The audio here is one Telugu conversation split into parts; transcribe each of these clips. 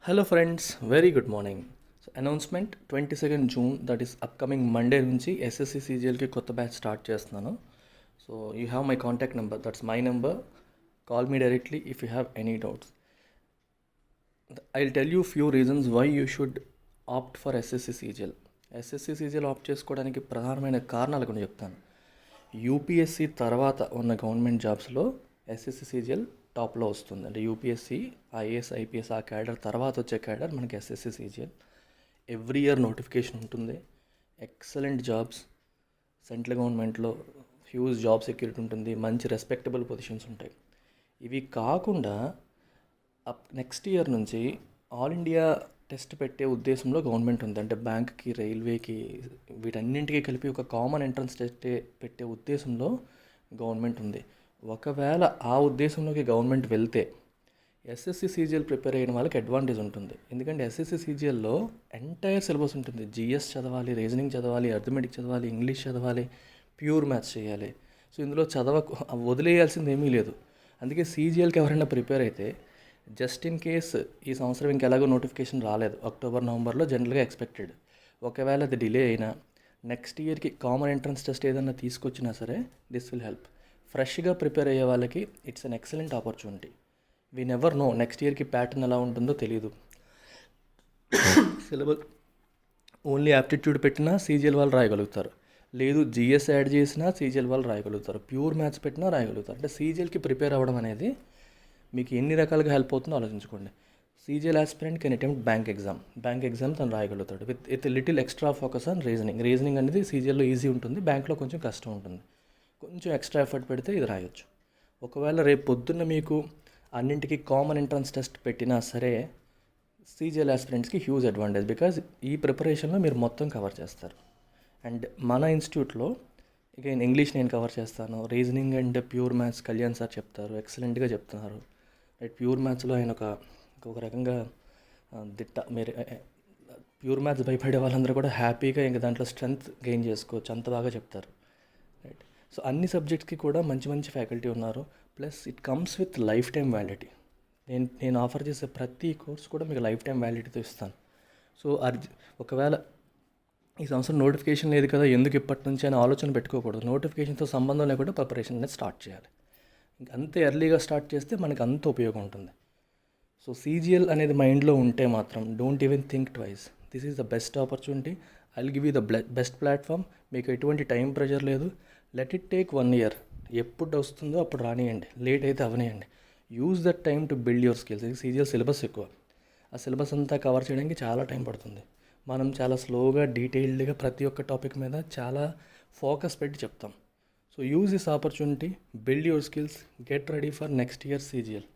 Hello friends, very good morning. So announcement 22nd June, that is upcoming Monday నుంచి ఎస్ఎస్సి సీజీఎల్కి కొత్త బ్యాచ్ స్టార్ట్ చేస్తున్నాను. So you have my contact number, that's my number. Call me directly if you have any doubts. I will tell you few reasons why you should opt for SSC CGL. SSC CGL opt చేసుకోవడానికి ప్రధానమైన కారణాలు కొన్ని చెప్తాను. యూపీఎస్సి తర్వాత ఉన్న గవర్నమెంట్ జాబ్స్లో ఎస్ఎస్సి సీజీఎల్ టాప్లో వస్తుంది. అంటే యూపీఎస్సి, ఐఏఎస్, ఐపీఎస్ ఆ క్యాడర్ తర్వాత వచ్చే క్యాడర్ మనకి SSC CGL. Every year notification ఉంటుంది. ఎక్సలెంట్ జాబ్స్, సెంట్రల్ గవర్నమెంట్లో హ్యూజ్ జాబ్ సెక్యూరిటీ ఉంటుంది, మంచి రెస్పెక్టబుల్ పొజిషన్స్ ఉంటాయి. ఇవి కాకుండా నెక్స్ట్ ఇయర్ నుంచి ఆల్ ఇండియా టెస్ట్ పెట్టే ఉద్దేశంలో గవర్నమెంట్ ఉంది. అంటే బ్యాంక్కి, రైల్వేకి, వీటన్నింటికి కలిపి ఒక కామన్ ఎంట్రన్స్ టెస్ట్ పెట్టే ఉద్దేశంలో గవర్నమెంట్ ఉంది. ఒకవేళ ఆ ఉద్దేశంలోకి గవర్నమెంట్ వెళ్తే ఎస్ఎస్సి సీజీఎల్ ప్రిపేర్ అయిన వాళ్ళకి అడ్వాంటేజ్ ఉంటుంది. ఎందుకంటే ఎస్ఎస్సి సీజీఎల్లో ఎంటైర్ సిలబస్ ఉంటుంది. జిఎస్ చదవాలి, రీజనింగ్ చదవాలి, అర్థమెటిక్ చదవాలి, ఇంగ్లీష్ చదవాలి, ప్యూర్ మ్యాథ్స్ చేయాలి. సో ఇందులో వదిలేయాల్సింది ఏమీ లేదు. అందుకే సీజీఎల్కి ఎవరైనా ప్రిపేర్ అయితే జస్ట్ ఇన్ కేస్ ఈ సంవత్సరం ఇంకెలాగో నోటిఫికేషన్ రాలేదు, అక్టోబర్ నవంబర్లో జనరల్గా ఎక్స్పెక్టెడ్. ఒకవేళ అది డిలే అయినా నెక్స్ట్ ఇయర్కి కామన్ ఎంట్రన్స్ టెస్ట్ ఏదైనా తీసుకొచ్చినా సరే దిస్ విల్ హెల్ప్. ఫ్రెష్గా ప్రిపేర్ అయ్యే వాళ్ళకి it's an excellent opportunity. We never know next ఇయర్కి ప్యాటర్న్ ఎలా ఉంటుందో తెలియదు. సిలబస్ ఓన్లీ యాప్టిట్యూడ్ పెట్టినా సీజీఎల్ వాళ్ళు రాయగలుగుతారు, లేదు జిఎస్ యాడ్ చేసినా సీజీఎల్ వాళ్ళు రాయగలుగుతారు, ప్యూర్ మ్యాథ్స్ పెట్టినా రాయగలుగుతారు. అంటే సీజీఎల్కి ప్రిపేర్ అవ్వడం అనేది మీకు ఎన్ని రకాలుగా హెల్ప్ అవుతుందో ఆలోచించుకోండి. CGL aspirant can attempt bank exam తను రాయగలుగుతాడు with little extra focus on reasoning అనేది సీజీఎల్లో ఈజీ ఉంటుంది, బ్యాంక్లో కొంచెం కష్టం ఉంటుంది. కొంచెం ఎక్స్ట్రా ఎఫర్ట్ పెడితే ఇది రాయొచ్చు. ఒకవేళ రేపు పొద్దున్న మీకు అన్నింటికి కామన్ ఎంట్రన్స్ టెస్ట్ పెట్టినా సరే సీజీఎల్ ఆస్పిరెంట్స్కి హ్యూజ్ అడ్వాంటేజ్, బికాజ్ ఈ ప్రిపరేషన్లో మీరు మొత్తం కవర్ చేస్తారు. అండ్ మన ఇన్స్టిట్యూట్లో ఇక ఇంగ్లీష్ నేను కవర్ చేస్తాను, reasoning and pure maths Kalyan sir చెప్తారు, ఎక్సలెంట్గా చెప్తున్నారు. రైట్, ప్యూర్ మ్యాథ్స్లో ఆయన ఒక రకంగా దిట్ట. మీరు ప్యూర్ మ్యాథ్స్ భయపడే వాళ్ళందరూ కూడా హ్యాపీగా ఇంకా దాంట్లో స్ట్రెంగ్త్ గెయిన్ చేసుకోవచ్చు, అంత బాగా చెప్తారు. రైట్, సో అన్ని సబ్జెక్ట్స్కి కూడా మంచి మంచి ఫ్యాకల్టీ ఉన్నారు. Plus it comes with life time validity. నేను ఆఫర్ చేసే ప్రతి కోర్స్ కూడా మీకు లైఫ్ టైం వ్యాలిడిటీతో ఇస్తాను. సో ఒకవేళ ఈ సంవత్సరం నోటిఫికేషన్ లేదు కదా, ఎందుకు ఇప్పటి నుంచి అని ఆలోచన పెట్టుకోకూడదు. నోటిఫికేషన్తో సంబంధం లేకుండా ప్రిపరేషన్ అనేది స్టార్ట్ చేయాలి. ఇంకా అంతే ఎర్లీగా స్టార్ట్ చేస్తే మనకు అంత ఉపయోగం ఉంటుంది. సో సీజీఎల్ అనేది మైండ్లో ఉంటే మాత్రం don't even think twice. This is the best opportunity. I will give you the best platform. మీకు ఎటువంటి టైం ప్రెషర్ లేదు. Let it take 1 year. ఎప్పుడు వస్తుందో అప్పుడు రానియండి, లేట్ అయితే అవనియండి. Use that time to build your skills. CGL syllabus ఎక్కువ, ఆ సిలబస్ అంతా కవర్ చేయడానికి చాలా టైం పడుతుంది. మనం చాలా స్లోగా, డీటెయిల్డ్గా ప్రతి ఒక్క టాపిక్ మీద చాలా ఫోకస్ పెట్టి చెప్తాం. So use this opportunity, build your skills, get ready for next year CGL.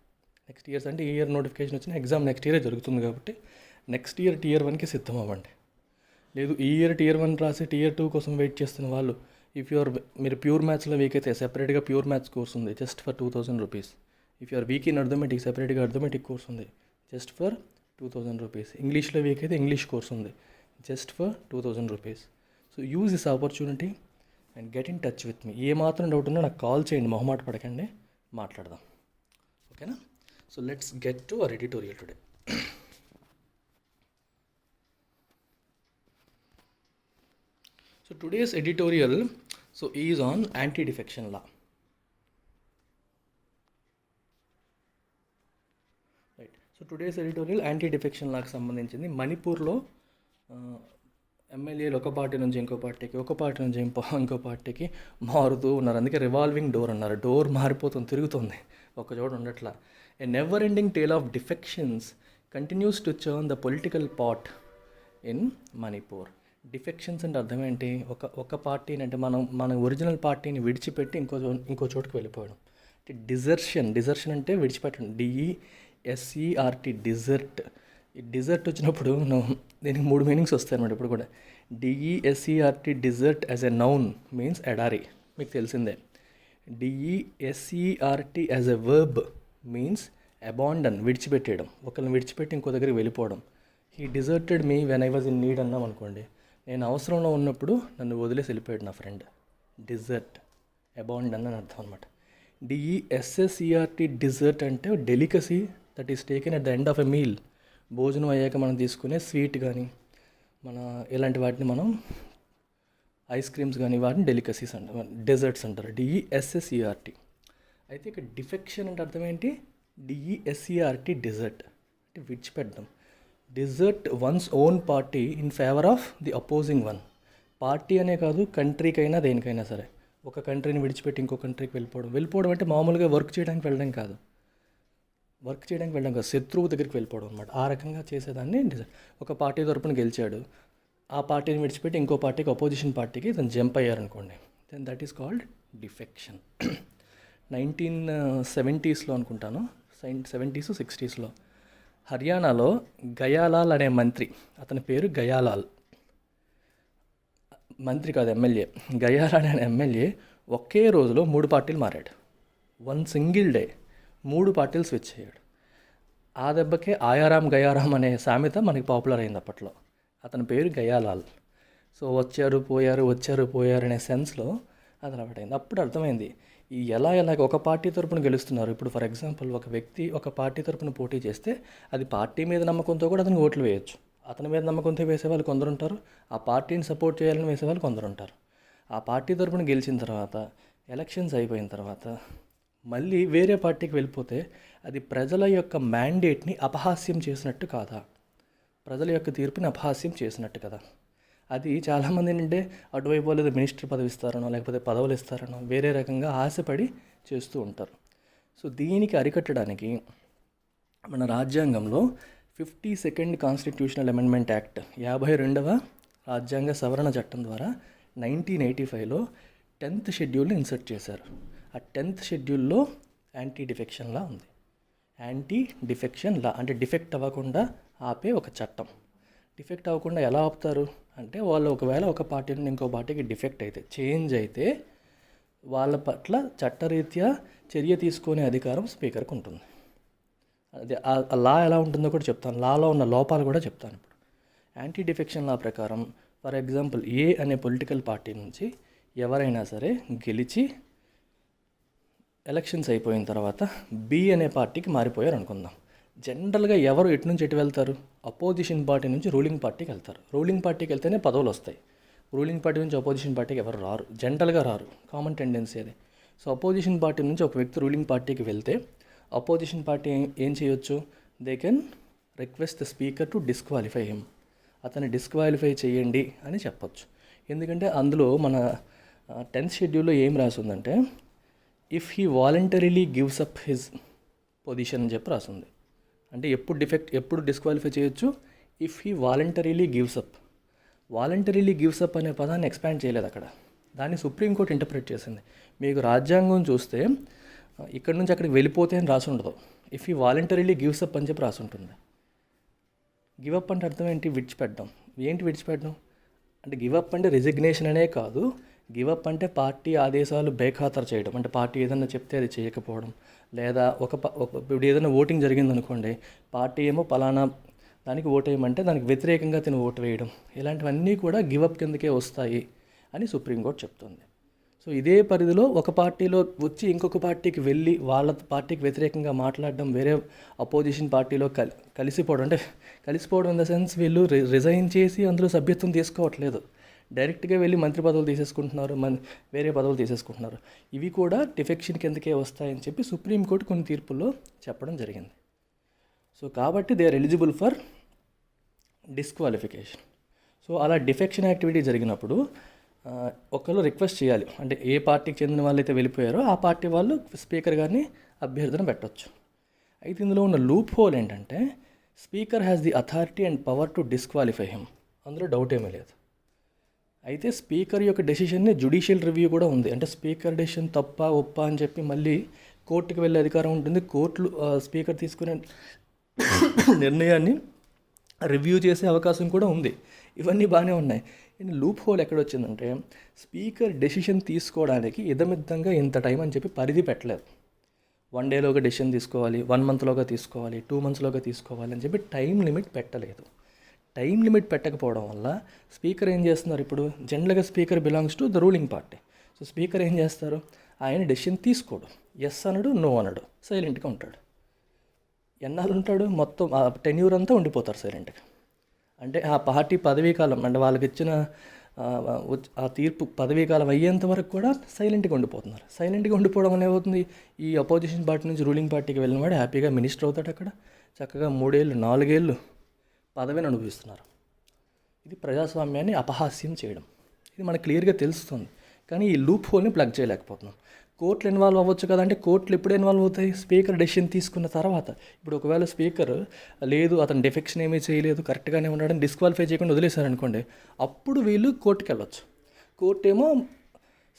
Next years అంటే ఈ ఇయర్ నోటిఫికేషన్ వచ్చిన ఎగ్జామ్ నెక్స్ట్ ఇయరే జరుగుతుంది కాబట్టి నెక్స్ట్ ఇయర్ Tier 1కి సిద్ధం అవ్వండి. లేదు ఈ ఇయర్ Tier 1 రాసి Tier 2 కోసం వెయిట్ చేస్తున్న వాళ్ళు, మీరు ప్యూర్ మ్యాథ్స్లో వీక్ అయితే సెపరేట్గా ప్యూర్ మ్యాథ్స్ కోర్స్ ఉంది just for 2000 rupees. If you're weak in arithmetic, సెపరేట్గా అర్థమెటిక్ కోర్స్ ఉంది జస్ట్ ఫర్ 2000 రూపీస్. ఇంగ్లీష్లో వీక్ అయితే ఇంగ్లీష్ కోర్స్ ఉంది just for 2000 rupees. So use this opportunity and get in touch with me. ఏ మాత్రం డౌట్ ఉన్నా నాకు కాల్ చేయండి, మొహమాట పడకండి, మాట్లాడదాం. ఓకేనా? So let's get to our editorial today. So today's editorial is on anti-defection law. Right. So today's editorial anti-defection law కి సంబంధించింది. మణిపూర్లో ఎమ్మెల్యేలు ఒక పార్టీ నుంచి ఇంకో పార్టీకి, ఒక పార్టీ నుంచి ఇంకో పార్టీకి మారుతూ ఉన్నారు. అందుకే రివాల్వింగ్ డోర్ అన్నారు. డోర్ మారిపోతుంది, తిరుగుతుంది, ఒక చోట ఉండట్లా. A never ending tale of defections continues to churn the political pot in Manipur. Defections అంటే అర్థం ఏంటి? ఒక పార్టీని అంటే మన ఒరిజినల్ పార్టీని విడిచిపెట్టి ఇంకో చోటుకి వెళ్ళిపోవడం. డిజర్షన్ అంటే విడిచిపెట్టడం. DESERT, desert. ఈ డిజర్ట్ వచ్చినప్పుడు దీనికి 3 మీనింగ్స్ వస్తాయి అన్నమాట. ఇప్పుడు కూడా DESERT, desert as a noun means ఎడారి, మీకు తెలిసిందే. DESERT as a verb means abandon, విడిచిపెట్టేయడం. ఒకరిని విడిచిపెట్టి ఇంకో దగ్గరికి వెళ్ళిపోవడం. He deserted me when I was in need అన్నాం అనుకోండి, నేను అవసరంలో ఉన్నప్పుడు నన్ను వదిలేసి వెళ్ళిపోయాడు నా ఫ్రెండ్. డిజర్ట్, అబాండన్ అని అర్థం అనమాట. DESSERT, డిజర్ట్ అంటే delicacy that is taken at the end of a meal. భోజనం అయ్యాక మనం తీసుకునే స్వీట్ కానీ మన ఇలాంటి వాటిని మనం ఐస్ క్రీమ్స్ కానీ వాటిని డెలికసీస్ అంటారు, డెజర్ట్స్ అంటారు, డిఈఎస్ఎస్ఈఆర్టీ. అయితే ఇక్కడ డిఫెక్షన్ అంటే అర్థం ఏంటి? డిఈఎస్ఈఆర్టీ డెజర్ట్ అంటే విడిచిపెట్టడం. Desert once own party in favour of the opposing one. Party అనే కాదు, కంట్రీకైనా దేనికైనా సరే ఒక కంట్రీని విడిచిపెట్టి ఇంకో కంట్రీకి వెళ్ళిపోవడం అంటే మామూలుగా వర్క్ చేయడానికి వెళ్ళడం కాదు, శత్రువు దగ్గరికి వెళ్ళిపోవడం అనమాట. ఆ రకంగా చేసేదాన్ని డిజైన్. ఒక పార్టీ తరపున గెలిచాడు, ఆ పార్టీని విడిచిపెట్టి ఇంకో పార్టీకి, అపోజిషన్ పార్టీకి తను జంప్ అయ్యారనుకోండి, then that is called defection. 1970s అనుకుంటాను, 70s 60s హర్యానాలో గయాలాల్ అనే మంత్రి, అతని పేరు గయాలాల్, మంత్రి కాదు ఎమ్మెల్యే, గయాలాల్ అనే ఎమ్మెల్యే ఒకే రోజులో 3 పార్టీలు మారాడు. వన్ సింగిల్ డే 3 పార్టీలు స్విచ్ అయ్యాడు. ఆ దెబ్బకే ఆయారాం గయారాం అనే సామెత మనకి పాపులర్ అయింది అప్పట్లో. అతని పేరు గయాలాల్. సో వచ్చారు పోయారు అనే సెన్స్లో అది అలవాటైంది. అప్పుడు అర్థమైంది ఈ ఎలాగ ఒక పార్టీ తరపున గెలుస్తున్నారు. ఇప్పుడు ఫర్ ఎగ్జాంపుల్ ఒక వ్యక్తి ఒక పార్టీ తరపున పోటీ చేస్తే అది పార్టీ మీద నమ్మకంతో కూడా అతనికి ఓట్లు వేయచ్చు. అతని మీద నమ్మకంతో వేసేవాళ్ళు కొందరు ఉంటారు, ఆ పార్టీని సపోర్ట్ చేయాలని వేసేవాళ్ళు కొందరు ఉంటారు. ఆ పార్టీ తరపున గెలిచిన తర్వాత, ఎలక్షన్స్ అయిపోయిన తర్వాత మళ్ళీ వేరే పార్టీకి వెళ్ళిపోతే అది ప్రజల యొక్క మ్యాండేట్ని అపహాస్యం చేసినట్టు కాదా? ప్రజల యొక్క తీర్పుని అపహాస్యం చేసినట్టు కదా. అది చాలామంది ఏంటంటే అటువైపు వాళ్ళు మినిస్టర్ పదవి ఇస్తారనో లేకపోతే పదవులు ఇస్తారనో వేరే రకంగా ఆశపడి చేస్తూ ఉంటారు. సో దీనికి అరికట్టడానికి మన రాజ్యాంగంలో 52nd కాన్స్టిట్యూషనల్ అమెండ్మెంట్ యాక్ట్ 52వ రాజ్యాంగ సవరణ చట్టం ద్వారా 1985లో 10th షెడ్యూల్ని ఇన్సర్ట్ చేశారు. ఆ 10th షెడ్యూల్లో యాంటీ డిఫెక్షన్ లా ఉంది. యాంటీ డిఫెక్షన్ లా అంటే డిఫెక్ట్ అవ్వకుండా ఆపే ఒక చట్టం. డిఫెక్ట్ అవ్వకుండా ఎలా ఆపుతారు అంటే, వాళ్ళు ఒకవేళ ఒక పార్టీ నుండి ఇంకో పార్టీకి డిఫెక్ట్ అయితే, చేంజ్ అయితే వాళ్ళ పట్ల చట్టరీత్యా చర్య తీసుకునే అధికారం స్పీకర్కి ఉంటుంది. అదే ఆ లా ఎలా ఉంటుందో కూడా చెప్తాను, లాలో ఉన్న లోపాలు కూడా చెప్తాను ఇప్పుడు. యాంటీ డిఫెక్షన్ లా ప్రకారం ఫర్ ఎగ్జాంపుల్ ఏ అనే పొలిటికల్ పార్టీ నుంచి ఎవరైనా సరే గెలిచి ఎలక్షన్స్ అయిపోయిన తర్వాత బి అనే పార్టీకి మారిపోయారు అనుకుందాం. జనరల్గా ఎవరు ఎటు నుంచి ఎటు వెళ్తారు? అపోజిషన్ పార్టీ నుంచి రూలింగ్ పార్టీకి వెళ్తారు. రూలింగ్ పార్టీకి వెళ్తేనే పదవులు వస్తాయి. రూలింగ్ పార్టీ నుంచి అపోజిషన్ పార్టీకి ఎవరు రారు, జనరల్గా రారు, కామన్ టెండెన్సీ అది. సో అపోజిషన్ పార్టీ నుంచి ఒక వ్యక్తి రూలింగ్ పార్టీకి వెళ్తే అపోజిషన్ పార్టీ ఏం చేయొచ్చు? They can request the speaker to disqualify him. అతన్ని డిస్క్వాలిఫై చేయండి అని చెప్పొచ్చు. ఎందుకంటే అందులో మన 10th షెడ్యూల్లో ఏం రాసిందంటే, if he voluntarily gives up his position అని చెప్పి రాసింది. అంటే ఎప్పుడు డిస్క్వాలిఫై చేయొచ్చు? If he voluntarily gives up. Voluntarily gives up అనే పదాన్ని ఎక్స్పాండ్ చేయలేదు అక్కడ, దాన్ని సుప్రీంకోర్టు ఇంటర్ప్రిట్ చేసింది. మీకు రాజ్యాంగం చూస్తే ఇక్కడ నుంచి అక్కడికి వెళ్ళిపోతే అని రాసి ఉండదు, if he voluntarily gives up అని చెప్పి రాసి ఉంటుంది. గివ్ అప్ అంటే అర్థం ఏంటి? విడిచిపెట్టడం. ఏంటి విడిచిపెట్టడం అంటే? గివ్ అప్ అంటే రిజిగ్నేషన్ అనే కాదు, గివ్ అప్ అంటే పార్టీ ఆదేశాలు బేఖాతరు చేయడం. అంటే పార్టీ ఏదైనా చెప్తే అది చేయకపోవడం, లేదా ఇప్పుడు ఏదైనా ఓటింగ్ జరిగిందనుకోండి, పార్టీ ఏమో పలానా దానికి ఓటు వేయమంటే దానికి వ్యతిరేకంగా తిని ఓటు వేయడం, ఇలాంటివన్నీ కూడా గివ్ అప్ కిందకే వస్తాయి అని సుప్రీంకోర్టు చెప్తుంది. సో ఇదే పరిధిలో ఒక పార్టీలో వచ్చి ఇంకొక పార్టీకి వెళ్ళి వాళ్ళ పార్టీకి వ్యతిరేకంగా మాట్లాడడం, వేరే అపోజిషన్ పార్టీలో కలిసిపోవడం. అంటే కలిసిపోవడం ఇన్ ద సెన్స్ వీళ్ళు రిజైన్ చేసి అందులో సభ్యత్వం తీసుకోవట్లేదు, డైరెక్ట్గా వెళ్ళి మంత్రి పదవులు తీసేసుకుంటున్నారు, వేరే పదవులు తీసేసుకుంటున్నారు. ఇవి కూడా డిఫెక్షన్ కిందకే వస్తాయని చెప్పి సుప్రీంకోర్టు కొన్ని తీర్పుల్లో చెప్పడం జరిగింది. సో కాబట్టి they are eligible for disqualification. So అలా డిఫెక్షన్ యాక్టివిటీ జరిగినప్పుడు ఒకళ్ళు రిక్వెస్ట్ చేయాలి. అంటే ఏ పార్టీకి చెందిన వాళ్ళైతే వెళ్ళిపోయారో ఆ పార్టీ వాళ్ళు స్పీకర్ గారిని అభ్యర్థన పెట్టవచ్చు. అయితే ఇందులో ఉన్న లూప్ హోల్ ఏంటంటే, speaker has the authority and power to disqualify him. అందులో డౌట్ ఏమీ లేదు. అయితే స్పీకర్ యొక్క డెసిషన్ని జ్యుడిషియల్ రివ్యూ కూడా ఉంది. అంటే స్పీకర్ డెసిషన్ తప్ప ఒప్ప అని చెప్పి మళ్ళీ కోర్టుకు వెళ్ళే అధికారం ఉంటుంది. కోర్టులు స్పీకర్ తీసుకునే నిర్ణయాన్ని రివ్యూ చేసే అవకాశం కూడా ఉంది. ఇవన్నీ బాగానే ఉన్నాయి. లూప్ హోల్ ఎక్కడొచ్చిందంటే, స్పీకర్ డెసిషన్ తీసుకోవడానికి ఇదమిద్దంగా ఇంత టైం అని చెప్పి పరిధి పెట్టలేదు. 1 డేలోగా డెసిషన్ తీసుకోవాలి, 1 మంత్లోగా తీసుకోవాలి, 2 మంత్స్లోగా తీసుకోవాలి అని చెప్పి టైం లిమిట్ పెట్టలేదు. టైం లిమిట్ పెట్టకపోవడం వల్ల స్పీకర్ ఏం చేస్తున్నారు? ఇప్పుడు జనరల్గా speaker belongs to the ruling party. So speaker ఏం చేస్తారు? ఆయన డెసిషన్ తీసుకోడు, ఎస్ అనడు, నో అనడు, సైలెంట్గా ఉంటాడు. ఎన్నాళ్ళు ఉంటాడు? మొత్తం ఆ టెన్యూర్ అంతా ఉండిపోతారు సైలెంట్గా. అంటే ఆ పార్టీ పదవీకాలం అంటే వాళ్ళకి ఇచ్చిన ఆ తీర్పు పదవీకాలం అయ్యేంత వరకు కూడా సైలెంట్గా ఉండిపోతున్నారు. సైలెంట్గా ఉండిపోవడం అనేది అవుతుంది, ఈ అపోజిషన్ పార్టీ నుంచి రూలింగ్ పార్టీకి వెళ్ళిన వాడు హ్యాపీగా మినిస్టర్ అవుతాడు, అక్కడ చక్కగా 3 ఏళ్ళు 4 ఏళ్ళు పదవిని అనుభవిస్తున్నారు. ఇది ప్రజాస్వామ్యాన్ని అపహాస్యం చేయడం. ఇది మనకు క్లియర్గా తెలుస్తుంది. కానీ ఈ లూప్ హోల్ని ప్లగ్ చేయలేకపోతున్నాం. కోర్టులు ఇన్వాల్వ్ అవ్వచ్చు కదా అంటే కోర్టులు ఎప్పుడు ఇన్వాల్వ్ అవుతాయి? స్పీకర్ డెసిషన్ తీసుకున్న తర్వాత. ఇప్పుడు ఒకవేళ స్పీకర్ లేదు అతను డిఫెక్షన్ ఏమీ చేయలేదు కరెక్ట్గానే ఉన్నాడని డిస్క్వాలిఫై చేయకుండా వదిలేశారనుకోండి, అప్పుడు వీళ్ళు కోర్టుకి వెళ్ళొచ్చు. కోర్టు ఏమో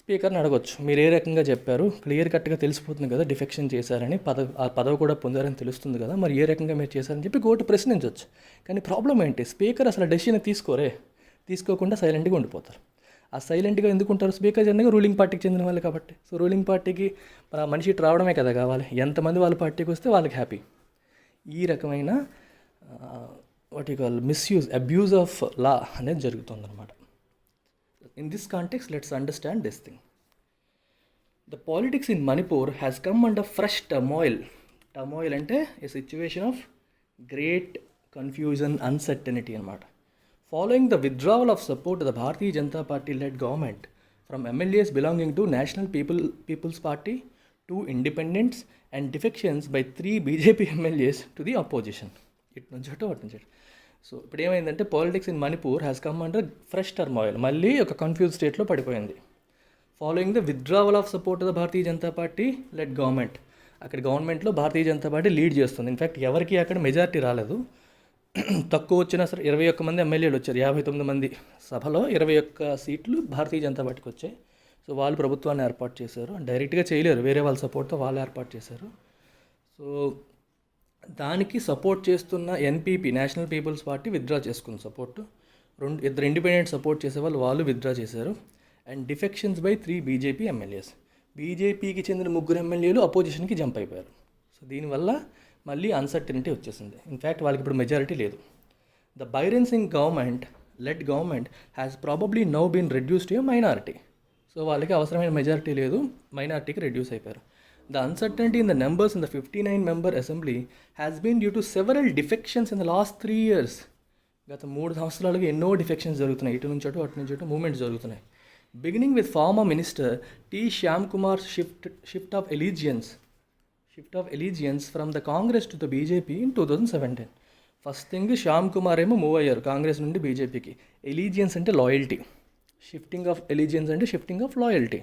స్పీకర్ని అడగొచ్చు, మీరు ఏ రకంగా చెప్పారు, క్లియర్ కట్గా తెలిసిపోతుంది కదా డిఫెక్షన్ చేశారని, ఆ పదవి కూడా పొందారని తెలుస్తుంది కదా, మరి ఏ రకంగా మీరు చేశారని చెప్పి కోర్టు ప్రశ్నించవచ్చు. కానీ ప్రాబ్లం ఏంటి? స్పీకర్ అసలు డెసిషన్ తీసుకోకుండా సైలెంట్గా ఉండిపోతారు. ఆ సైలెంట్గా ఎందుకు ఉంటారు? స్పీకర్ జనరల్గా రూలింగ్ పార్టీకి చెందిన వాళ్ళు కాబట్టి. సో రూలింగ్ పార్టీకి మన మనిషి రావడమే కదా కావాలి. ఎంతమంది వాళ్ళ పార్టీకి వస్తే వాళ్ళకి హ్యాపీ. ఈ రకమైన what you call abuse of law అనేది జరుగుతుందన్నమాట. In this context let's understand this thing. The politics in Manipur has come under fresh turmoil. Turmoil అంటే a situation of great confusion, uncertainty అన్నమాట. Following the withdrawal of support to the Bharatiya Janata Party-led government from MLAs belonging to National People's Party, 2 independents, and defections by 3 BJP MLAs to the opposition. So ఇప్పుడు ఏమైందంటే politics in Manipur has come under fresh turmoil. మళ్ళీ ఒక కన్ఫ్యూజ్ స్టేట్లో పడిపోయింది. Following the withdrawal of support the Bharatiya Janata party led government. అక్కడ గవర్నమెంట్లో భారతీయ జనతా పార్టీ లీడ్ చేస్తుంది. ఇన్ఫ్యాక్ట్ ఎవరికి అక్కడ మెజారిటీ రాలేదు. తక్కువ వచ్చినా సరే 21 మంది ఎమ్మెల్యేలు వచ్చారు. 59 మంది సభలో 21 సీట్లు భారతీయ జనతా పార్టీకి వచ్చాయి. సో వాళ్ళు ప్రభుత్వాన్ని ఏర్పాటు చేశారు. డైరెక్ట్గా చేయలేరు, వేరే వాళ్ళ సపోర్ట్తో వాళ్ళు ఏర్పాటు చేశారు. సో దానికి సపోర్ట్ చేస్తున్న NPP, national people's party withdraw చేసుకుంది సపోర్టు. ఇద్దరు ఇండిపెండెంట్ సపోర్ట్ చేసే వాళ్ళు విత్డ్రా చేశారు. And defections by 3 BJP MLAs. బీజేపీకి చెందిన 3 ఎమ్మెల్యేలు అపోజిషన్కి జంప్ అయిపోయారు. సో దీనివల్ల మళ్ళీ అన్సర్టనిటీ వచ్చేసింది. ఇన్ఫ్యాక్ట్ వాళ్ళకి ఇప్పుడు మెజారిటీ లేదు. The Biren Singh led government has probably now been reduce to a minority. So వాళ్ళకి అవసరమైన మెజారిటీ లేదు, మైనారిటీకి రెడ్యూస్ అయిపోయారు. The uncertainty in the numbers in the 59 member assembly has been due to several defections in the last 3 years. గత 3 సంవత్సరాలుగా ఎన్నో డిఫెక్షన్స్ జరుగుతున్నాయి. ఇటు నుంచి అటు నుంచి అటు మూవ్మెంట్స్ జరుగుతున్నాయి. Beginning with former minister T Shyam Kumar shift of allegiance from the Congress to the BJP in 2017. First thing Shyam Kumar ఏమో మూవ్ అయ్యారు కాంగ్రెస్ నుండి బీజేపీకి. ఎలీజియన్స్ అంటే లాయల్టీ, షిఫ్టింగ్ ఆఫ్ ఎలీజియన్స్ అంటే షిఫ్టింగ్ ఆఫ్ లాయల్టీ.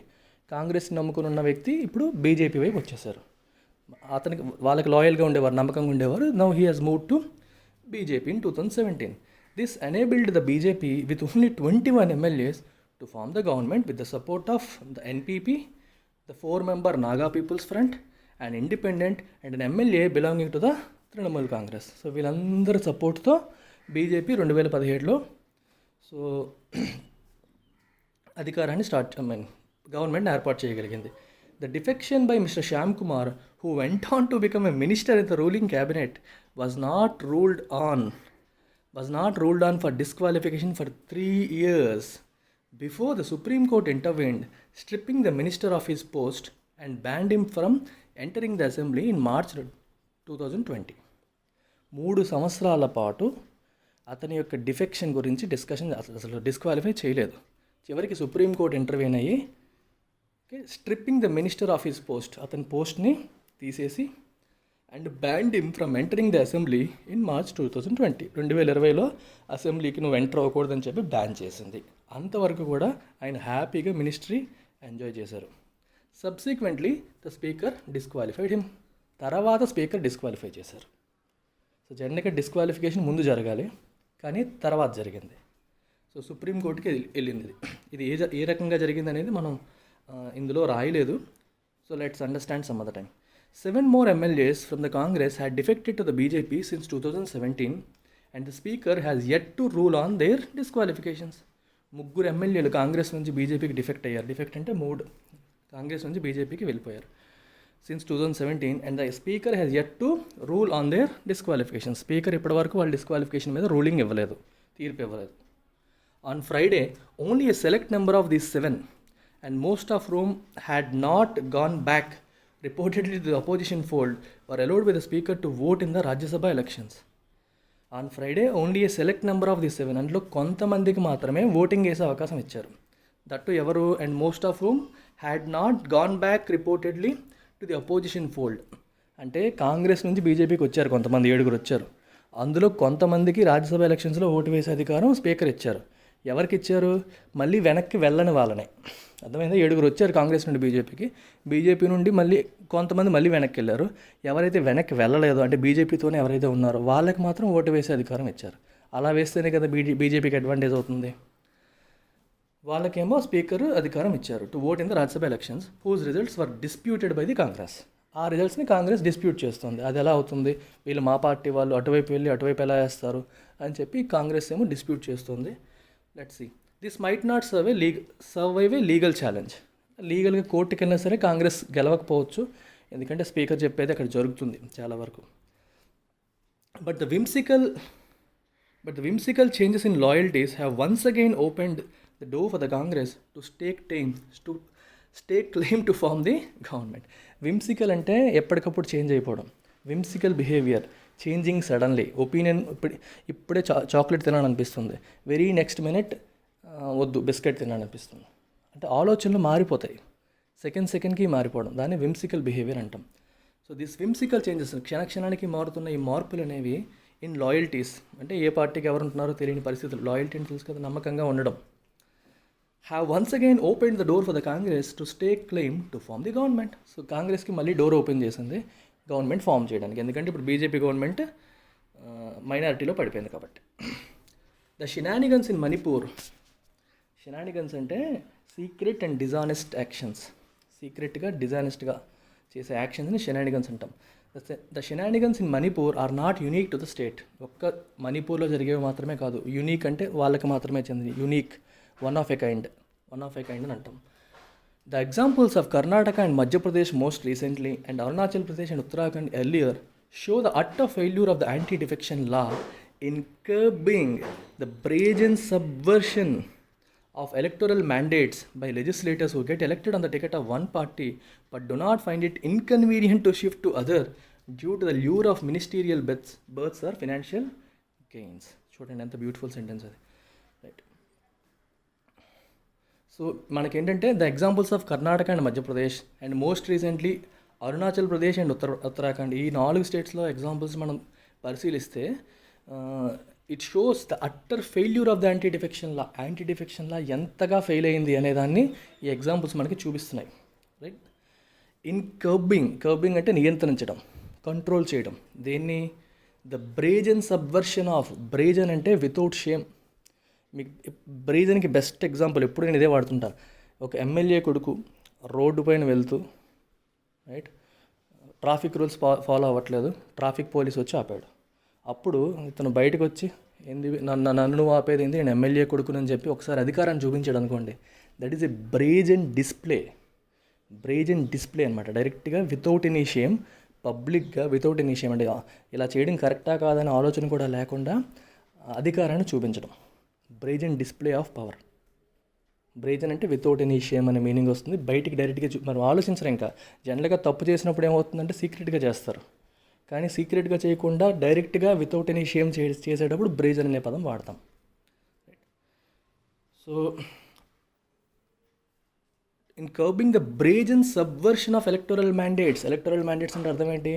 కాంగ్రెస్ నమ్ముకుని ఉన్న వ్యక్తి ఇప్పుడు బీజేపీ వైపు వచ్చేసారు. వాళ్ళకి లాయల్గా ఉండేవారు, నమ్మకంగా ఉండేవారు. Now he has move to BJP in 2017. This enabled the BJP with only 21 MLAs to form the government with the support of the NPP, the 4-member Naga People's Front, an independent and an MLA belonging to the Trinamool Congress. So వీళ్ళందరి సపోర్ట్తో బీజేపీ 2017లో సో అధికారాన్ని గవర్నమెంట్ ఏర్పాటు చేయగలిగింది. The defection by mister Shyam Kumar who went on to become a minister in the ruling cabinet was not ruled on for disqualification for 3 years before the Supreme Court intervened, stripping the minister of his post and banned him from entering the assembly in March 2020. 3 సంవత్సరాల పాటు అతని యొక్క డిఫెక్షన్ గురించి డిస్కషన్ అసలు డిస్క్వాలిఫై చేయలేదు. చివరికి సుప్రీంకోర్టు ఇంటర్వ్యూన్ అయ్యి stripping the minister of his post, అతని పోస్ట్ని తీసేసి and band him from entering the assembly in March 2020. 2020లో అసెంబ్లీకి నువ్వు ఎంటర్ అవ్వకూడదని చెప్పి బ్యాన్ చేసింది. అంతవరకు కూడా ఆయన హ్యాపీగా మినిస్ట్రీ ఎంజాయ్ చేశారు. Subsequently the speaker disqualified him. తర్వాత స్పీకర్ డిస్క్వాలిఫై చేశారు. సో జనరల్గా డిస్క్వాలిఫికేషన్ ముందు జరగాలి, కానీ తర్వాత జరిగింది. సో సుప్రీంకోర్టుకి వెళ్ళింది. ఇది ఏ రకంగా జరిగింది అనేది మనం ఇందులో రాయలేదు. So let's understand some other time. 7 more MLAs from the Congress had defected to the BJP since 2017 and the Speaker has yet to rule on their disqualifications. 3 ఎమ్మెల్యేలు కాంగ్రెస్ నుంచి బీజేపీకి డిఫెక్ట్ అయ్యారు. డిఫెక్ట్ అంటే 3 కాంగ్రెస్ నుంచి బీజేపీకి వెళ్ళిపోయారు since 2017 and the speaker has yet to rule on their disqualification. Speaker ఇప్పటివరకు వాళ్ళ డిస్క్వాలిఫికేషన్ మీద రూలింగ్ ఇవ్వలేదు, తీర్పు ఇవ్వలేదు. On Friday only a select number of these 7 and most of whom had not gone back reportedly the opposition fold were allowed by the speaker to vote in the Rajya Sabha elections. On Friday only A select number of the 7 అందులో కొంతమందికి మాత్రమే ఓటింగ్ వేసే అవకాశం ఇచ్చారు. దట్టు ఎవరు, and most of whom had not gone back reportedly to the opposition fold. అంటే కాంగ్రెస్ నుంచి బీజేపీకి వచ్చారు కొంతమంది, 7 వచ్చారు. అందులో కొంతమందికి రాజ్యసభ ఎలక్షన్స్లో ఓటు వేసే అధికారం స్పీకర్ ఇచ్చారు. ఎవరికి ఇచ్చారు? మళ్ళీ వెనక్కి వెళ్ళని వాళ్ళనే. అర్థమైందా? 7 వచ్చారు కాంగ్రెస్ నుండి బీజేపీకి, బీజేపీ నుండి మళ్ళీ కొంతమంది మళ్ళీ వెనక్కి వెళ్ళారు. ఎవరైతే వెనక్కి వెళ్ళలేదో, అంటే బీజేపీతోనే ఎవరైతే ఉన్నారో వాళ్ళకి మాత్రం ఓటు వేసే అధికారం ఇచ్చారు. అలా వేస్తేనే కదా బీజేపీకి అడ్వాంటేజ్ అవుతుంది. వాళ్ళకేమో స్పీకర్ అధికారం ఇచ్చారు to vote in the Rajya Sabha elections whose results were disputed by the Congress. ఆ రిజల్ట్స్ని కాంగ్రెస్ డిస్ప్యూట్ చేస్తుంది. అది ఎలా అవుతుంది? వీళ్ళు మా పార్టీ వాళ్ళు అటువైపు వెళ్ళి అటువైపు ఎలా వేస్తారు అని చెప్పి కాంగ్రెస్ ఏమో డిస్ప్యూట్ చేస్తుంది. Let's see. This might not survive a legal challenge. లీగల్గా కోర్టుకి వెళ్ళినా సరే కాంగ్రెస్ గెలవకపోవచ్చు, ఎందుకంటే స్పీకర్ చెప్పేది అక్కడ జరుగుతుంది చాలా వరకు. But the whimsical changes in loyalties have once again opened the door for the Congress to stake claim to form the government. Whimsical అంటే ఎప్పటికప్పుడు చేంజ్ అయిపోవడం. Whimsical behaviour, changing suddenly. Opinion ఇప్పుడే చాక్లెట్ తినాలనిపిస్తుంది, వెరీ నెక్స్ట్ మినిట్ వద్దు బిస్కెట్ తినాలనిపిస్తుంది. అంటే ఆలోచనలు మారిపోతాయి, సెకండ్కి మారిపోవడం, దాన్ని విమ్సికల్ బిహేవియర్ అంటాం. సో దిస్ విమ్సికల్ చేంజెస్, క్షణక్షణానికి మారుతున్న ఈ మార్పులు అనేవి ఇన్ లాయల్టీస్, అంటే ఏ పార్టీకి ఎవరు ఉంటున్నారో తెలియని పరిస్థితులు, లాయల్టీ అని తెలుసు కదా, నమ్మకంగా ఉండడం, have once again open the door for the Congress to stake claim to form the government. So కాంగ్రెస్కి మళ్ళీ డోర్ ఓపెన్ చేసింది గవర్నమెంట్ ఫామ్ చేయడానికి, ఎందుకంటే ఇప్పుడు బీజేపీ గవర్నమెంట్ మైనారిటీలో పడిపోయింది కాబట్టి. The shenanigans in Manipur. Shenanigans అంటే సీక్రెట్ అండ్ డిజానెస్ట్ యాక్షన్స్. సీక్రెట్గా డిజానెస్ట్గా చేసే యాక్షన్స్ని షినానిగన్స్ అంటాం. The shenanigans in Manipur are not unique to the state. ఒక్క మణిపూర్లో జరిగేవి మాత్రమే కాదు, యూనిక్ అంటే వాళ్ళకి మాత్రమే చెందింది, unique, one of a kind అని అంటాం. The examples of Karnataka and Madhya Pradesh most recently and Arunachal Pradesh and Uttarakhand earlier show the utter failure of the anti-defection law in curbing the brazen subversion of electoral mandates by legislators who get elected on the ticket of one party but do not find it inconvenient to shift to other due to the lure of ministerial births or financial gains. చూడండి ఎంత బ్యూటిఫుల్ సెంటెన్స్ అది, రైట్. సో మనకేంటంటే the examples of Karnataka and Madhya Pradesh and most recently Arunachal Pradesh and Uttarakhand, ఈ 4 స్టేట్స్లో ఎగ్జాంపుల్స్ మనం పరిశీలిస్తే it shows the utter failure of the anti defection లా ఎంతగా ఫెయిల్ అయింది అనేదాన్ని ఈ ఎగ్జాంపుల్స్ మనకి చూపిస్తున్నాయి, రైట్. ఇన్ కర్బింగ్ అంటే నియంత్రించడం, కంట్రోల్ చేయడం. దేన్ని? The brazen Subversion of. Brazen అంటే వితౌట్ షేమ్. మీకు బ్రేజన్కి బెస్ట్ ఎగ్జాంపుల్ ఎప్పుడు నేను ఇదే వాడుతుంటాను. ఒక ఎమ్మెల్యే కొడుకు రోడ్డు పైన వెళ్తూ, రైట్, ట్రాఫిక్ రూల్స్ ఫాలో అవ్వట్లేదు, ట్రాఫిక్ పోలీస్ వచ్చి ఆపాడు. అప్పుడు ఇతను బయటకు వచ్చి నన్ను ఆపేది ఏంటి, నేను ఎమ్మెల్యే కొడుకునని చెప్పి ఒకసారి అధికారాన్ని చూపించాడు అనుకోండి, that is a brazen display అనమాట. డైరెక్ట్గా వితౌట్ ఎనీ షేమ్, పబ్లిక్గా వితౌట్ ఎనీ షేమ్, అంటే ఇలా చేయడం కరెక్టా కాదనే ఆలోచన కూడా లేకుండా అధికారాన్ని చూపించడం. Brazen display of power. Brazen అంటే వితౌట్ ఎనీ షేమ్ అనే మీనింగ్ వస్తుంది. బయటికి డైరెక్ట్గా మనం ఆలోచించరు. ఇంకా జనరల్గా తప్పు చేసినప్పుడు ఏమవుతుందంటే సీక్రెట్గా చేస్తారు, కానీ సీక్రెట్గా చేయకుండా డైరెక్ట్గా వితౌట్ ఎనీ షేమ్ చేసేటప్పుడు బ్రేజన్ అనే పదం వాడతాం. So in kerbing the brazen Subversion of electoral mandates అంటే అర్థం ఏంటి?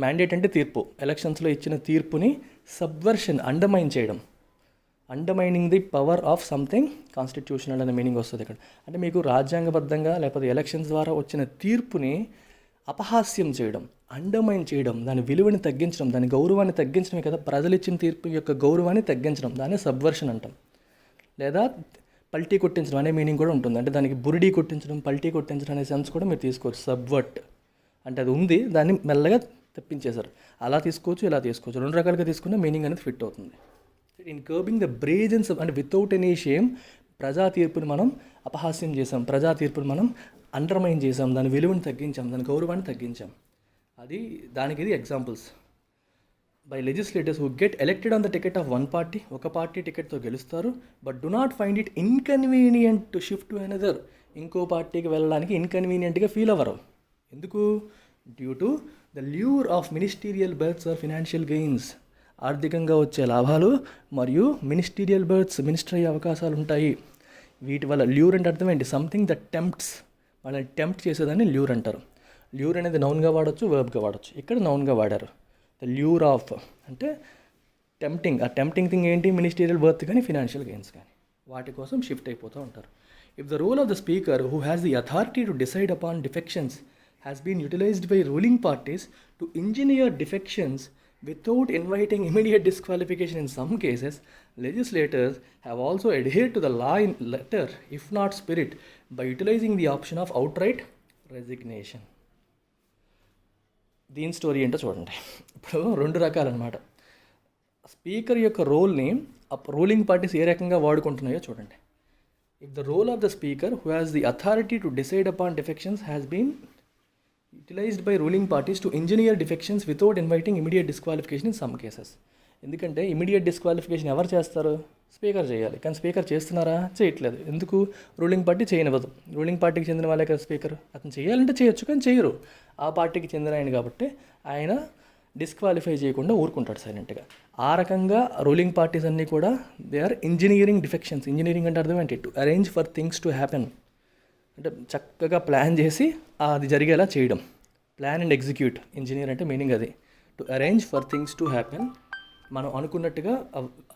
మ్యాండేట్ అంటే తీర్పు, ఎలక్షన్స్లో ఇచ్చిన తీర్పుని Subversion, undermining the power of something constitutional అనే మీనింగ్ వస్తుంది ఇక్కడ. అంటే మీకు రాజ్యాంగబద్ధంగా లేకపోతే ఎలక్షన్స్ ద్వారా వచ్చిన తీర్పుని అపహాస్యం చేయడం, అండర్మైన్ చేయడం, దాని విలువని తగ్గించడం, దాని గౌరవాన్ని తగ్గించడమే కదా. ప్రజలు ఇచ్చిన తీర్పు యొక్క గౌరవాన్ని తగ్గించడం, దాన్ని సబ్వర్షన్ అంటాం. లేదా పల్టీ కొట్టించడం అనే మీనింగ్ కూడా ఉంటుంది. అంటే దానికి బురిడీ కొట్టించడం, పల్టీ కొట్టించడం అనే సెన్స్ కూడా మీరు తీసుకోవచ్చు. సబ్వర్ట్ అంటే అది ఉంది, దాన్ని మెల్లగా తప్పించేశారు. అలా తీసుకోవచ్చు, ఇలా తీసుకోవచ్చు, 2 రకాలుగా తీసుకున్న మీనింగ్ అనేది ఫిట్ అవుతుంది. ఇన్ కర్బింగ్ ద బ్రేజన్స్ అంటే వితౌట్ ఎనీ షేమ్ ప్రజా తీర్పుని మనం అపహాస్యం చేసాం, ప్రజా తీర్పుని మనం అండర్మైన్ చేసాం, దాని విలువని తగ్గించాం, దాని గౌరవాన్ని తగ్గించాం. దానికి ఇది examples. By legislators who get elected on the ticket of one party, ఒక పార్టీ టికెట్తో గెలుస్తారు, but do not find it inconvenient to shift to another, ఇంకో పార్టీకి వెళ్ళడానికి ఇన్కన్వీనియంట్గా ఫీల్ అవ్వరు. ఎందుకు? Due to the lure of ministerial births are financial gains. ఆర్థికంగా వచ్చే లాభాలు మరియు మినిస్టీరియల్ బర్త్స్, మినిస్టర్ అయ్యే అవకాశాలు ఉంటాయి. వీటి వల్ల ల్యూర్ అంటే అర్థం ఏంటి? సంథింగ్ దట్ టెంప్ట్స్, వాళ్ళని టెంప్ట్ చేసేదాన్ని ల్యూర్ అంటారు. ల్యూర్ అనేది నౌన్గా వాడచ్చు, వర్బ్గా వాడచ్చు. ఇక్కడ నౌన్గా వాడారు. ద ల్యూర్ ఆఫ్ అంటే టెంప్టింగ్. ఆ టెంప్టింగ్ థింగ్ ఏంటి? మినిస్టీరియల్ బర్త్ కానీ ఫినాన్షియల్ గెయిన్స్ కానీ, వాటి కోసం షిఫ్ట్ అయిపోతూ ఉంటారు. If the role of the speaker who has the authority to decide upon defections has been utilised by ruling parties to engineer defections without inviting immediate disqualification in some cases, legislators have also adhered to the law in letter, if not spirit, by utilizing the option of outright resignation. దీని స్టోరీ ఏంటో చూడండి. ఇప్పుడు రెండు రకాలన్నమాట. స్పీకర్ యొక్క రోల్ని రూలింగ్ పార్టీస్ ఏ రకంగా వాడుకుంటున్నాయో చూడండి. If the role of the speaker who has the authority to decide upon defections has been utilized by ruling parties to engineer defections without inviting immediate disqualification in some cases. ఎందుకంటే ఇమీడియట్ డిస్క్వాలిఫికేషన్ ఎవరు చేస్తారు? స్పీకర్ చేయాలి. కానీ స్పీకర్ చేస్తున్నారా? చేయట్లేదు. ఎందుకు? Ruling party చేయనివ్వదు. రూలింగ్ పార్టీకి చెందిన వాళ్ళే కదా స్పీకర్. అతను చేయాలంటే చేయొచ్చు, కానీ చేయరు. ఆ పార్టీకి చెందిన ఆయన కాబట్టి ఆయన డిస్క్వాలిఫై చేయకుండా ఊరుకుంటాడు సైలెంట్గా. ఆ రకంగా రూలింగ్ పార్టీస్ అన్నీ కూడా they are engineering defections. Engineering అంటే అర్థం ఏంటి? To arrange for things to happen. అంటే చక్కగా ప్లాన్ చేసి అది జరిగేలా చేయడం. Plan and execute. ఇంజనీర్ అంటే మీనింగ్ అది. To arrange for things to happen. మనం అనుకున్నట్టుగా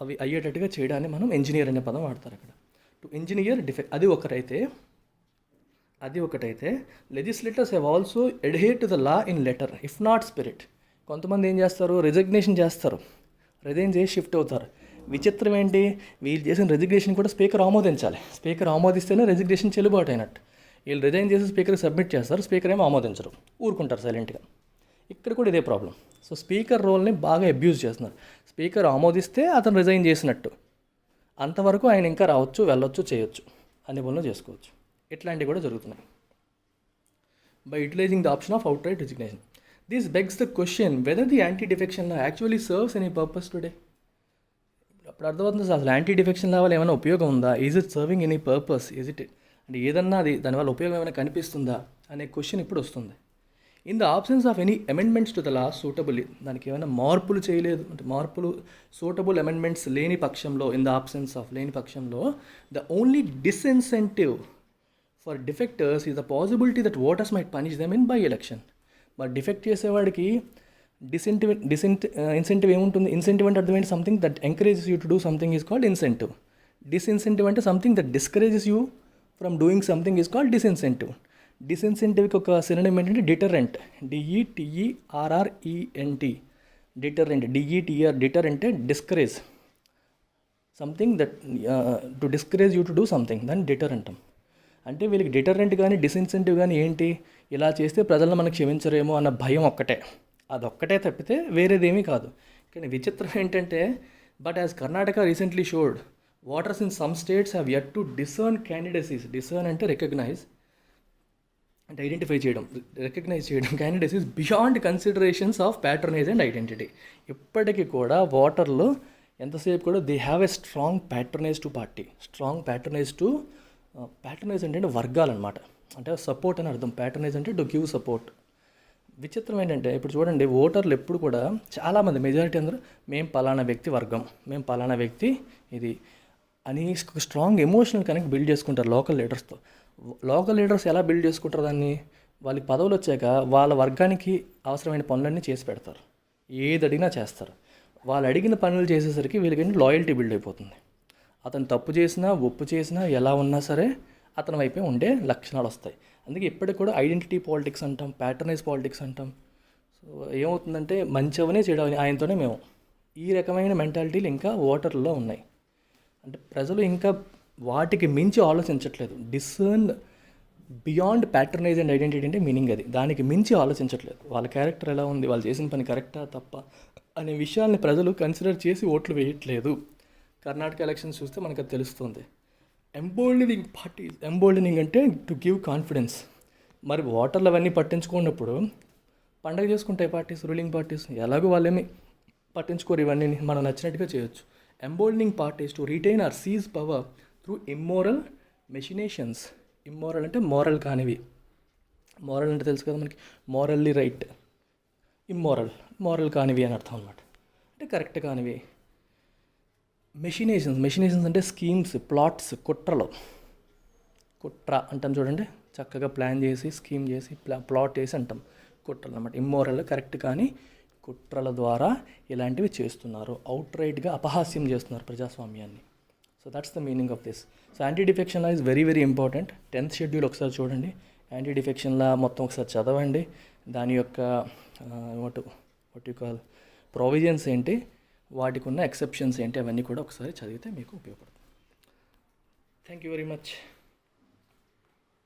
అవి అయ్యేటట్టుగా చేయడాన్ని మనం ఇంజనీర్ అనే పదం వాడతారు అక్కడ. టు ఇంజనీర్ అది ఒకటైతే legislators have also adhere to the law in letter, if not spirit. కొంతమంది ఏం చేస్తారు? రిజిగ్నేషన్ చేస్తారు. రిజైన్ చేసి షిఫ్ట్ అవుతారు. విచిత్రం ఏంటి? వీళ్ళు చేసిన రెజిగ్నేషన్ కూడా స్పీకర్ ఆమోదించాలి. స్పీకర్ ఆమోదిస్తేనే రెజిగ్నేషన్ చెల్లుబాటు అయినట్టు. వీళ్ళు రిజైన్ చేసి స్పీకర్కి సబ్మిట్ చేస్తారు. స్పీకర్ ఏమో ఆమోదించరు, ఊరుకుంటారు సైలెంట్గా. ఇక్కడ కూడా ఇదే ప్రాబ్లం. సో స్పీకర్ రోల్ని బాగా అబ్యూజ్ చేస్తున్నారు. స్పీకర్ ఆమోదిస్తే అతను రిజైన్ చేసినట్టు, అంతవరకు ఆయన ఇంకా రావచ్చు, వెళ్ళొచ్చు, చేయొచ్చు, అన్ని పనులు చేసుకోవచ్చు. ఇట్లాంటివి కూడా జరుగుతున్నాయి. By utilising the option of outright resignation. This begs the question whether the anti defection law actually serves any purpose today. అప్పుడు అర్థమవుతుంది అసలు యాంటీ డిఫెక్షన్ లా వల్ల ఏమైనా ఉపయోగం ఉందా? Is it serving any purpose? Is it అంటే ఏదన్నా అది దానివల్ల ఉపయోగం ఏమైనా కనిపిస్తుందా అనే క్వశ్చన్ ఇప్పుడు వస్తుంది. In the absence of any amendments to the law suitable, దానికి ఏమైనా మార్పులు చేయలేదు అంటే మార్పులు సూటబుల్ అమెండ్మెంట్స్ లేని పక్షంలో, ఇన్ ద ఆబ్సెన్స్ ఆఫ్ లేని పక్షంలో, the only disincentive for defectors is the possibility that voters might punish them in by election. మరి డిఫెక్ట్ చేసేవాడికి ఇన్సెంటివ్ ఏముంటుంది? ఇన్సెంటివ్ అంటే అర్థమైంది something that encourages you to do something is called incentive. Disincentive అంటే something that discourages you from doing something is called disincentive. డిస్ఇన్సెంటివ్కి ఒక సినోనిమ్ ఏంటంటే డిటరెంట్. DETERRENT. డిటరెంట్. డిటర్ అంటే discourage something that to discourage you to do something, దాన్ని డిటర్ అంటాం. అంటే వీళ్ళకి డిటరెంట్ కానీ డిస్ఇన్సెంటివ్ కానీ ఏంటి? ఇలా చేస్తే ప్రజలను మనకు క్షమించరేమో అన్న భయం ఒక్కటే. అదొక్కటే తప్పితే వేరేదేమీ కాదు. కానీ విచిత్రం ఏంటంటే, but as Karnataka recently showed, voters in some states have yet to discern candidacies. Discern అంటే రికగ్నైజ్, అంటే ఐడెంటిఫై చేయడం, రికగ్నైజ్ చేయడం candidacies beyond considerations of patronise and identity. ఇప్పటికీ కూడా ఓటర్లు ఎంతసేపు కూడా they have a strong patronise to party. Strong patronise to patronise అంటే వర్గాలు అనమాట, అంటే సపోర్ట్ అని అర్థం. ప్యాట్రనైజ్ అంటే టు గివ్ సపోర్ట్. విచిత్రం ఏంటంటే ఇప్పుడు చూడండి, ఓటర్లు ఎప్పుడు కూడా చాలామంది మెజారిటీ అందరూ మేము పలానా వ్యక్తి వర్గం, మేము పలానా వ్యక్తి ఇది అని స్ట్రాంగ్ ఎమోషనల్ కనెక్ట్ బిల్డ్ చేసుకుంటారు లోకల్ లీడర్స్తో. లోకల్ లీడర్స్ ఎలా బిల్డ్ చేసుకుంటారు దాన్ని? వాళ్ళకి పదవులు వచ్చాక వాళ్ళ వర్గానికి అవసరమైన పనులన్నీ చేసి పెడతారు, ఏది అడిగినా చేస్తారు. వాళ్ళు అడిగిన పనులు చేసేసరికి వీళ్ళకి లాయల్టీ బిల్డ్ అయిపోతుంది. అతను తప్పు చేసినా ఒప్పు చేసినా ఎలా ఉన్నా సరే అతని వైపే ఉండే లక్షణాలు వస్తాయి. అందుకే ఇప్పటికి కూడా ఐడెంటిటీ పాలిటిక్స్ అంటాం, ప్యాటర్నైజ్ పాలిటిక్స్ అంటాం. సో ఏమవుతుందంటే మంచివనే చేయడం ఆయనతోనే మేము, ఈ రకమైన మెంటాలిటీలు ఇంకా ఓటర్లలో ఉన్నాయి. అంటే ప్రజలు ఇంకా వాటికి మించి ఆలోచించట్లేదు. డిసర్న్ బియాండ్ ప్యాటర్నైజ్ అండ్ ఐడెంటిటీ అంటే మీనింగ్ అది. దానికి మించి ఆలోచించట్లేదు. వాళ్ళ క్యారెక్టర్ ఎలా ఉంది, వాళ్ళు చేసిన పని కరెక్టా తప్ప అనే విషయాల్ని ప్రజలు కన్సిడర్ చేసి ఓట్లు వేయట్లేదు. కర్ణాటక ఎలక్షన్స్ చూస్తే మనకు అది తెలుస్తుంది. ఎంబోల్డనింగ్ పార్టీస్, ఎంబోల్డనింగ్ అంటే టు గివ్ కాన్ఫిడెన్స్. మరి ఓటర్లు అవన్నీ పట్టించుకున్నప్పుడు పండగ చేసుకుంటాయి పార్టీస్, రూలింగ్ పార్టీస్. ఎలాగో వాళ్ళేమి పట్టించుకోరు, ఇవన్నీ మనం నచ్చినట్టుగా చేయొచ్చు. Emboldening parties to retain or seize power through immoral machinations. Immoral అంటే మోరల్ కానివి, మోరల్ అంటే తెలుసు కదా మనకి, మోరల్లీ రైట్, మోరల్ కానివి అని అర్థం అనమాట, అంటే కరెక్ట్ కానివి. మెషినేషన్స్ అంటే స్కీమ్స్, ప్లాట్స్, కుట్ర అంటాం చూడండి, చక్కగా ప్లాన్ చేసి స్కీమ్ చేసి ప్లాట్ చేసి అంటాం కుట్రలు అనమాట. ఇమ్మోరల్ కరెక్ట్ కానీ కుట్రల ద్వారా ఇలాంటివి చేస్తున్నారు, అవుట్ రైట్గా అపహాస్యం చేస్తున్నారు ప్రజాస్వామ్యాన్ని. So that's the meaning of this. So anti defection law is very very important. 10th schedule ఒకసారి చూడండి, యాంటీ డిఫెక్షన్ లా మొత్తం ఒకసారి చదవండి, దాని యొక్క వాట్ యు కాల్ ప్రొవిజన్స్ ఏంటి, వాటికి ఉన్న ఎక్సెప్షన్స్ ఏంటి, అవన్నీ కూడా ఒకసారి చదివితే మీకు ఉపయోగపడుతుంది. Thank you very much.